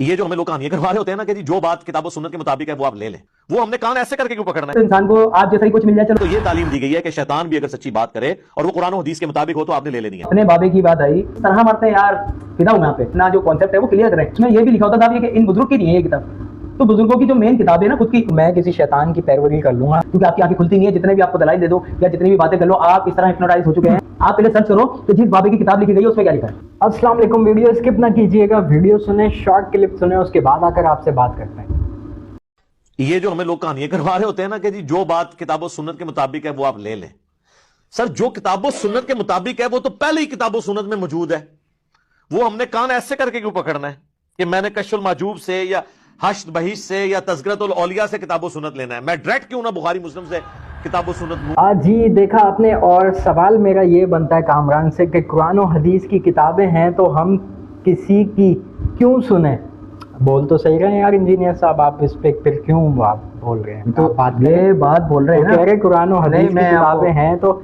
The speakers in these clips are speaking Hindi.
ये जो हमें लोग कहानियां करवा रहे होते हैं ना कि जी जो बात किताब और सुन्नत के मुताबिक है वो आप ले लें, वो हमने कान ऐसे करके क्यों पकड़ना है? तो इंसान को आप जैसा ही कुछ मिल जाए चलो। तो ये तालीम दी गई है कि शैतान भी अगर सच्ची बात करे और वो कुरान और हदीस के मुताबिक हो तो आपने ले लेनी है। अपने बाबे की बात आई, तरह मारते हैं यार, फिदा हूं यहाँ पे ना, जो कॉन्सेप्ट है वो क्लियर करें। इसमें ये भी लिखा होता था कि इन बुजुर्ग की नहीं है ये किताब, तो बुजुर्गों की जो मेन किताब है ना खुद की, मैं किसी शैतान की पैरवी कर लूंगा क्योंकि आपकी आंखें खुलती नहीं है। जितने भी आपको दलाइल दे दो या जितनी भी बातें कर लो, आप इस तरह हिप्नोटाइज हो चुके हैं। आप पहले सर्च करो कि जिस बाबे की किताब लिखी गई है उसमें क्या लिखा है। अस्सलाम वालेकुम, वीडियो स्किप ना कीजिएगा, वीडियो सुने, शॉर्ट क्लिप सुने, उसके बाद आकर आपसे बात करते हैं। ये जो हमें लोग कहानियां करवा रहे होते हैं ना कि जी जो बात किताब और सुन्नत के मुताबिक है वो आप ले लें। सर, जो किताब और सुन्नत के मुताबिक है वो तो पहले ही किताब और सुन्नत में मौजूद है, वो हमने कान ऐसे करके क्यों पकड़ना है कि मैंने कश्फुल माजूब से या हश्र बहिश से या तज़किरतुल औलिया से किताब और सुन्नत लेना है? मैं डायरेक्ट क्यों ना बुखारी मुस्लिम से किताब और सुन्नत? जी देखा आपने, और सवाल मेरा ये बनता है कामरान से कि कुरान और हदीस की किताबें हैं तो हम किसी की क्यों सुने? बोल तो सही रहे हैं यार इंजीनियर साहब, आप इस पे फिर क्यों आप बोल रहे हैं? तो ये बात बोल रहे हैं ना, कह रहे कुरान और हदीस की किताबें हैं तो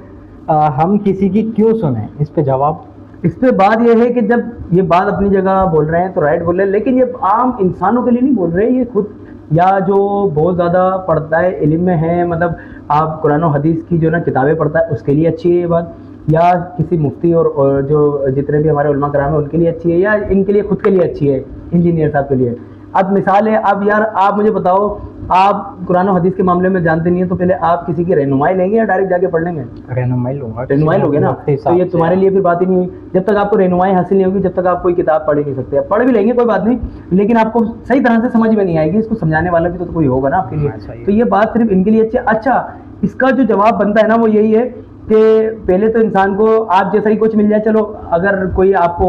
हम किसी की क्यों सुने? इस पे जवाब, इस पे बात यह है कि जब ये बात अपनी जगह बोल रहे हैं तो राइट बोल रहे हैं, लेकिन ये आम इंसानों के लिए नहीं बोल रहे, ये खुद या जो बहुत ज़्यादा पढ़ता है, इल्म में है, मतलब आप कुरान और हदीस की जो ना किताबें पढ़ता है उसके लिए अच्छी है ये बात, या किसी मुफ्ती और जो जितने भी हमारे उलमा कराम है उनके लिए अच्छी है, या इनके लिए खुद के लिए अच्छी है, इंजीनियर साहब के लिए। अब मिसाल है, अब यार आप मुझे बताओ, आप कुरान और हदीस के मामले में जानते नहीं है तो पहले आप किसी की रहनुमाई लेंगे या डायरेक्ट जाके पढ़ लेंगे? रहनुमाई लूंगा। रहनुमाई लोगे ना, तो ये तुम्हारे लिए फिर बात ही नहीं हुई। जब तक आपको रहनुमाई हासिल नहीं होगी, जब तक आप कोई किताब पढ़ ही नहीं सकते। पढ़ भी लेंगे कोई बात नहीं, लेकिन आपको सही तरह से समझ में नहीं आएगी, इसको समझाने वाला भी तो कोई होगा ना आपके लिए। तो ये बात सिर्फ इनके लिए अच्छी है। अच्छा, इसका जो जवाब बनता है ना वो यही है कि पहले तो इंसान को आप जैसा ही कुछ मिल जाए चलो। अगर कोई आपको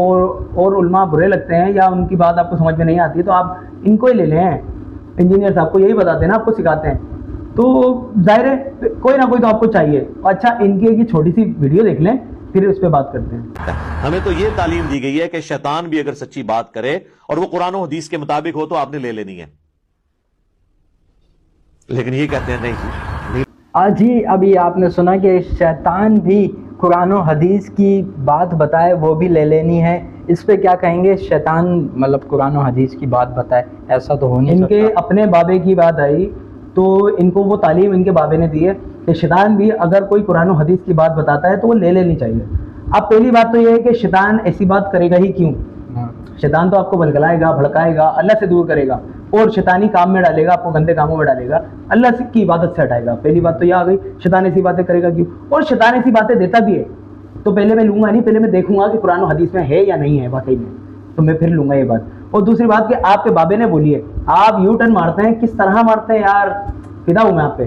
और उल्मा बुरे लगते हैं या उनकी बात आपको समझ में नहीं आती है तो आप इनको ही ले लें। इंजीनियर साहब को यही बताते हैं ना, आपको सिखाते हैं, तो जाहिर है कोई ना कोई तो आपको चाहिए। अच्छा, इनकी एक छोटी सी वीडियो देख लें फिर उस पर बात करते हैं। हमें तो ये तालीम दी गई है कि शैतान भी अगर सच्ची बात करे और वो कुरान और हदीस के मुताबिक हो तो आपने ले लेनी है, लेकिन ये कहते हैं नहीं। जी अभी आपने सुना कि शैतान भी कुरान और हदीस की बात बताए वो भी ले लेनी है। इस पे क्या कहेंगे? शैतान मतलब कुरान और हदीस की बात बताए, ऐसा तो हो नहीं सकता। इनके अपने बाबे की बात आई तो इनको वो तालीम इनके बाबे ने दी है कि शैतान भी अगर कोई कुरान और हदीस की बात बताता है तो वो ले लेनी चाहिए। अब पहली बात तो ये है कि शैतान ऐसी बात करेगा ही क्यों? शैतान तो आपको बलगलाएगा, भड़काएगा, अल्लाह से दूर करेगा और शैतानी काम में डालेगा, आपको गंदे कामों में डालेगा, अल्लाह की इबादत से हटाएगा। पहली बात तो यह आ गई, शैतान ऐसी बातें करेगा क्यों? और शैतान ऐसी बातें देता भी है तो पहले मैं लूंगा नहीं, पहले मैं देखूंगा कि कुरान और हदीस में है या नहीं है वाकई में, तो मैं फिर लूंगा ये बात। और दूसरी बात कि आपके बाबे ने बोली है, आप यू टर्न मारते हैं, किस तरह मारते हैं यार, फिदा हूं मैं आप पे।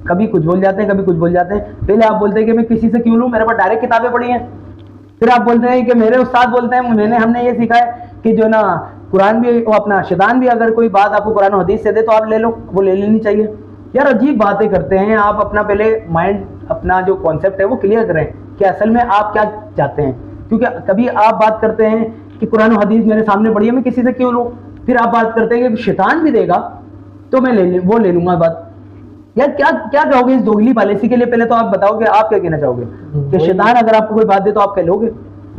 कभी कुछ बोल जाते हैं, कभी कुछ बोल जाते हैं। पहले आप बोलते हैं कि मैं किसी से क्यों लूं, मेरे पास डायरेक्ट किताबें पढ़ी हैं। फिर आप बोलते हैं कि मेरे उस्ताद बोलते हैं, हमने ये सीखा है कि जो ना कुरान भी वो अपना शैतान भी अगर कोई बात आपको कुरान और हदीस से दे तो आप ले लो, वो ले लेनी चाहिए। यार अजीब बातें करते हैं आप। अपना पहले माइंड, अपना जो कॉन्सेप्ट है वो क्लियर करें कि असल में आप क्या चाहते हैं। क्योंकि कभी आप बात करते हैं कि कुरान और हदीस मेरे सामने पड़ी है, मैं किसी से क्यों लूँ, फिर आप बात करते हैं कि शैतान भी देगा तो मैं वो ले लूंगा बात। यार क्या क्या कहोगे इस दोगली पॉलिसी के लिए? पहले तो आप बताओ कि आप क्या कहना चाहोगे कि शैतान अगर आपको कोई बात दे तो आप क्या लोगे?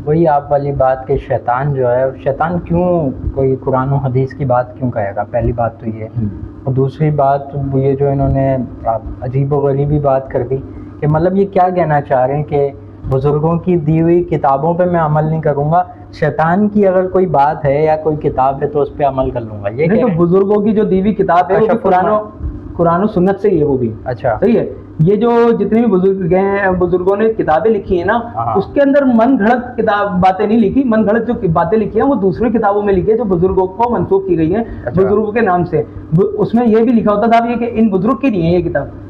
वही आप वाली बात कि शैतान जो है, शैतान क्यों कोई कुरान और हदीस की बात क्यों कहेगा? पहली बात तो ये। और दूसरी बात ये जो इन्होंने अजीब व गरीबी बात कर दी कि मतलब ये क्या कहना चाह रहे हैं कि बुजुर्गों की दी हुई किताबों पे मैं अमल नहीं करूँगा, शैतान की अगर कोई बात है या कोई किताब है तो उस पर अमल कर लूँगा। ये नहीं, तो बुजुर्गों की जो दी हुई किताब है वो कुरान और सुन्नत से ही है, वो भी अच्छा सही है। ये जो जितने भी बुजुर्गों ने किताबें लिखी है ना, उसके अंदर मन घड़त किताब बातें नहीं लिखी। मन घड़त जो बातें लिखी है वो दूसरी किताबों में लिखी है जो बुजुर्गों को मंसूब की गई है, बुजुर्गों के नाम से। उसमें ये भी लिखा होता था ये कि इन बुजुर्ग की नहीं है ये किताब।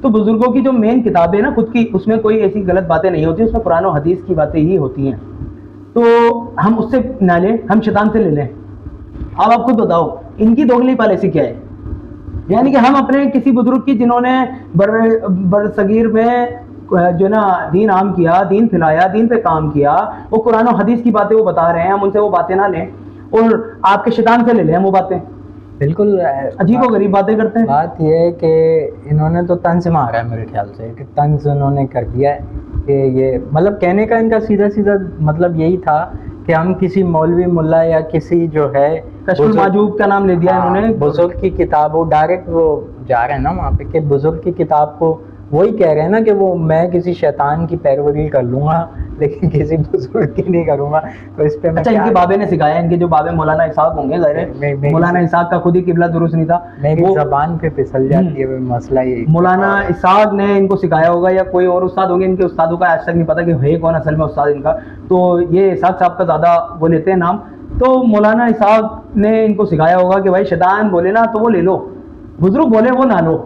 तो बुजुर्गों की जो मेन किताब है ना खुद की, उसमें कोई ऐसी गलत बातें नहीं होती, उसमें कुरान और हदीस की बातें ही होती हैं। तो हम उससे ना लें, हम शैतान से ले लें। अब आप खुद बताओ इनकी दोगली पॉलिसी क्या है? यानी कि हम अपने किसी बुजुर्ग की जिन्होंने बरसगीर में जो ना दीन आम किया, दीन फैलाया, दीन पे काम किया, वो कुरान और हदीस की बातें वो बता रहे हैं, हम उनसे वो बातें ना लें और आपके शैतान से ले लें हम वो बातें। बिल्कुल अजीब व गरीब बातें करते हैं। बात यह है कि इन्होंने तो तंज मारा है मेरे ख्याल से, कि तंज उन्होंने कर दिया है कि ये मतलब कहने का इनका सीधा सीधा मतलब यही था कि हम किसी मौलवी मुल्ला या किसी जो है कशफुल माजूब का नाम ले दिया इन्होंने। बुजुर्ग की किताब, वो डायरेक्ट वो जा रहे हैं ना वहाँ पे कि बुजुर्ग की किताब को वही कह रहे हैं ना कि वो मैं किसी शैतान की पैरवी कर लूंगा लेकिन किसी बुजुर्ग की नहीं करूंगा। तो इस पे मैं अच्छा, इनके बाबे ने सिखाया, इनके जो बाबे मौलाना इसाक होंगे, ज़ाहिर मौलाना इसाक का खुद ही किबला दुरुस्त नहीं था, मेरी वो जबान पे फिसल जाती है वो मसला ये। मौलाना इसाक ने इनको सिखाया होगा या कोई और उस्ताद होंगे, इनके उस्तादों का आज तक नहीं पता कि है कौन असल में उस्ताद इनका। तो ये इसाक साहब का ज़्यादा वो लेते हैं नाम। तो मौलाना इसाक ने इनको सिखाया होगा कि भाई शैतान बोले ना तो वो ले लो, बुजुर्ग बोले वो ना लो।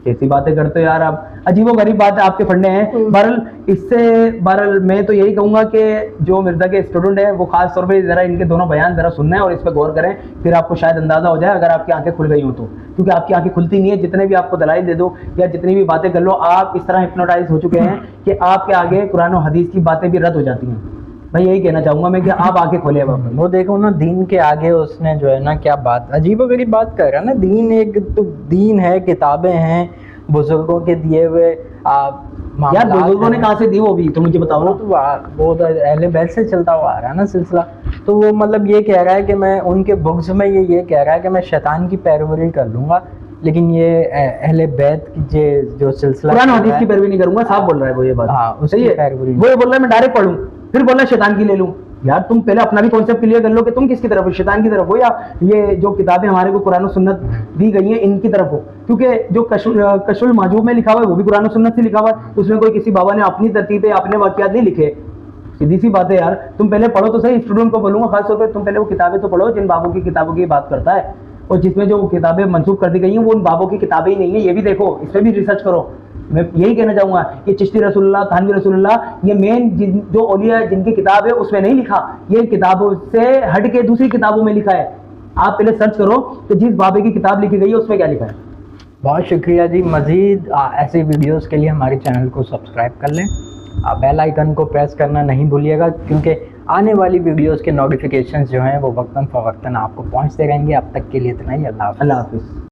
कैसी बातें करते हो यार आप, अजीबो गरीब बात है आपके फंडे हैं। बहरहाल मैं तो यही कहूँगा कि जो मिर्ज़ा के स्टूडेंट हैं वो खास तौर पे ज़रा इनके दोनों बयान ज़रा सुनना है और इस पर गौर करें, फिर आपको शायद अंदाज़ा हो जाए अगर आपकी आंखें खुल गई हो तो। क्योंकि आपकी आंखें खुलती नहीं है, जितने भी आपको दलाइल दे दो या जितनी भी बातें कर लो, आप इस तरह हिप्नोटाइज हो चुके हैं कि आपके आगे कुरान और हदीस की बातें भी रद्द हो जाती हैं। मैं यही कहना चाहूँगा मैं कि आप आंखें खोले। वो देखो ना दीन के आगे उसने जो है ना क्या बात अजीब गरीब बात कर रहा है ना। दीन एक तो दीन है, किताबें हैं, बुजुर्गों के दिए हुए यार बुजुर्गों ने कहाँ से दी वो भी तो मुझे बताओ ना। वो तो अहले बैत से चलता हुआ आ रहा है ना सिलसिला। तो वो मतलब ये कह रहा है कि मैं उनके बुक्स में ये कह रहा है कि मैं शैतान की पैरवी कर लूंगा, लेकिन ये अहले बैत की जो सिलसिला कुरान हदीस की पैरवी नहीं करूंगा, साफ बोल रहा है वो ये बात। हाँ, उसकी पैरवी वो ये बोल रहा है मैं डायरेक्ट पढ़ूं, फिर बोल रहा है शैतान की ले लूं। यार तुम पहले अपना भी कॉन्सेप्ट क्लियर कर लो कि तुम किसकी तरफ हो, शैतान की तरफ हो या ये जो किताबें हमारे को कुरान और सुन्नत दी गई हैं इनकी तरफ हो। क्योंकि जो कशफुल माजूब में लिखा हुआ है वो भी कुरान और सुन्नत से लिखा हुआ है, उसमें कोई किसी बाबा ने अपनी तरतीब पे अपने वाक़ियात नहीं लिखे। सीधी सी बात है यार, तुम पहले पढ़ो तो सही। स्टूडेंट को बोलूंगा खासतौर पर तुम पहले वो किताबें तो पढ़ो जिन बाबों की किताबों की बात करता है, और जिसमें जो किताबें मंसूब कर दी गई हैं वो उन बाबों की किताबें ही नहीं है, ये भी देखो, इस पर भी रिसर्च करो। मैं यही कहना चाहूँगा कि चिश्ती रसूलुल्लाह, थानवी रसूलुल्लाह, ये मेन जो औलिया जिनकी किताब है उसमें नहीं लिखा, ये किताबों से हट के दूसरी किताबों में लिखा है। आप पहले सर्च करो कि जिस बाबे की किताब लिखी गई है उसमें क्या लिखा है। बहुत शुक्रिया जी। मज़ीद ऐसे वीडियोस के लिए हमारे चैनल को सब्सक्राइब कर लें, बेल आइकन को प्रेस करना नहीं भूलिएगा, क्योंकि आने वाली वीडियोस के नोटिफिकेशंस जो हैं वो वक्तन फ़वक्तन आपको पहुंचते रहेंगे। अब तक के लिए इतना ही। अल्लाह हाफ़िज़।